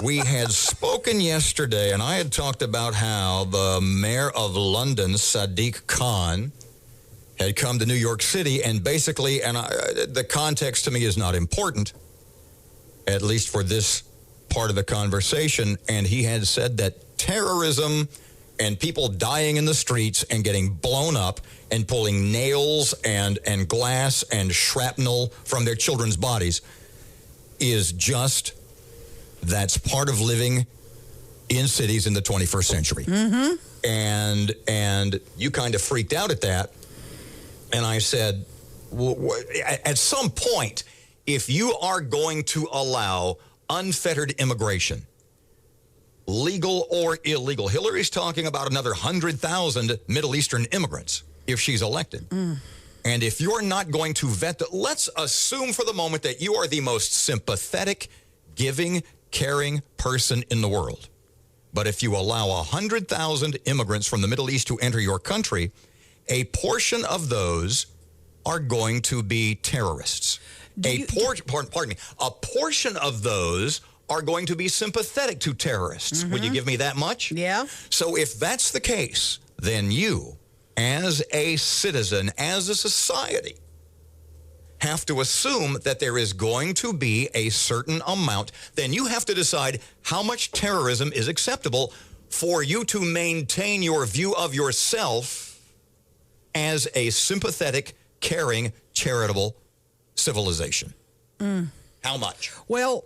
We had spoken yesterday, and I had talked about how the mayor of London, Sadiq Khan, had come to New York City, and basically, the context to me is not important, at least for this part of the conversation, and he had said that terrorism and people dying in the streets and getting blown up and pulling nails and glass and shrapnel from their children's bodies is that's part of living in cities in the 21st century. Mm-hmm. And you kind of freaked out at that. And I said, at some point, if you are going to allow unfettered immigration, legal or illegal, Hillary's talking about another 100,000 Middle Eastern immigrants if she's elected. And if you're not going to vet, let's assume for the moment that you are the most sympathetic, giving, caring person in the world. But if you allow 100,000 immigrants from the Middle East to enter your country, a portion of those are going to be terrorists. Pardon me. A portion of those are going to be sympathetic to terrorists. Will you give me that much? Yeah. So if that's the case, then you, as a citizen, as a society, have to assume that there is going to be a certain amount. Then you have to decide how much terrorism is acceptable for you to maintain your view of yourself as a sympathetic, caring, charitable civilization. How much? Well,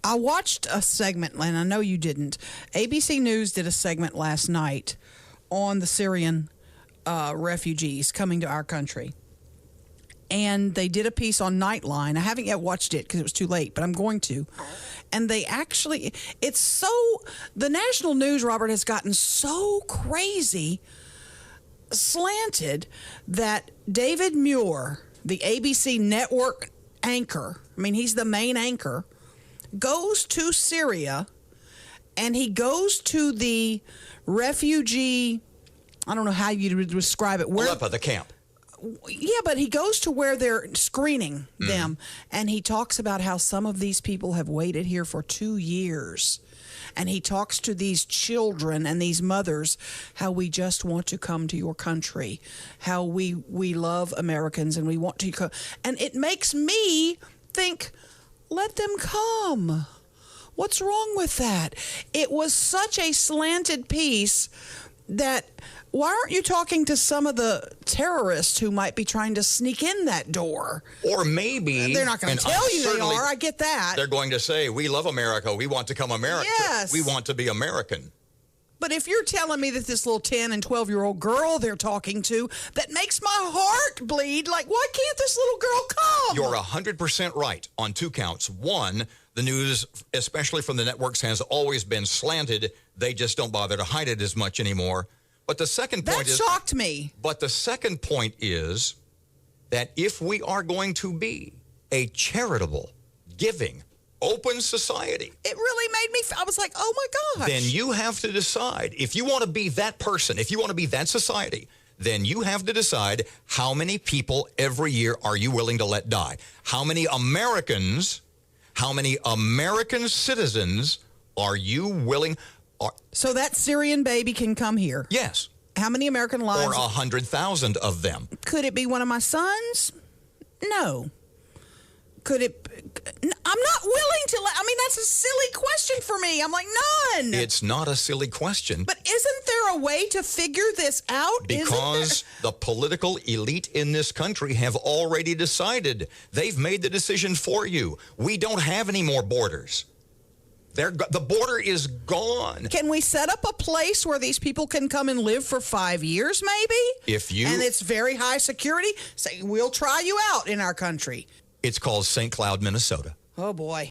I watched a segment, and I know you didn't. ABC News did a segment last night on the Syrian refugees coming to our country. And they did a piece on Nightline. I haven't yet watched it because it was too late, but I'm going to. And they actually, the national news, Robert, has gotten so crazy, slanted, that David Muir, the ABC network anchor, he's the main anchor, goes to Syria, and he goes to the refugee, I don't know how you describe it. Aleppo, the camp. Yeah, but he goes to where they're screening them, and he talks about how some of these people have waited here for 2 years. And he talks to these children and these mothers, how we just want to come to your country, how we love Americans and we want to come. And it makes me think, let them come. What's wrong with that? It was such a slanted piece that, why aren't you talking to some of the terrorists who might be trying to sneak in that door? Or maybe they're not going to tell you they are. I get that. They're going to say, we love America. We want to come America. Yes. We want to be American. But if you're telling me that this little 10 and 12-year-old girl they're talking to, that makes my heart bleed. Like, why can't this little girl come? You're 100% right on two counts. One, the news, especially from the networks, has always been slanted. They just don't bother to hide it as much anymore. But the second point that shocked me. But the second point is that if we are going to be a charitable, giving, open society, it really made me, I was like, oh my gosh. Then you have to decide, if you want to be that person, if you want to be that society, then you have to decide how many people every year are you willing to let die? How many American citizens are you willing? So that Syrian baby can come here? Yes. How many American lives? Or 100,000 of them. Could it be one of my sons? No. Could it? I'm not willing to that's a silly question for me. I'm like, none. It's not a silly question. But isn't there a way to figure this out? Because the political elite in this country have already decided. They've made the decision for you. We don't have any more borders. The border is gone. Can we set up a place where these people can come and live for 5 years, maybe? And it's very high security? Say, we'll try you out in our country. It's called St. Cloud, Minnesota. Oh, boy.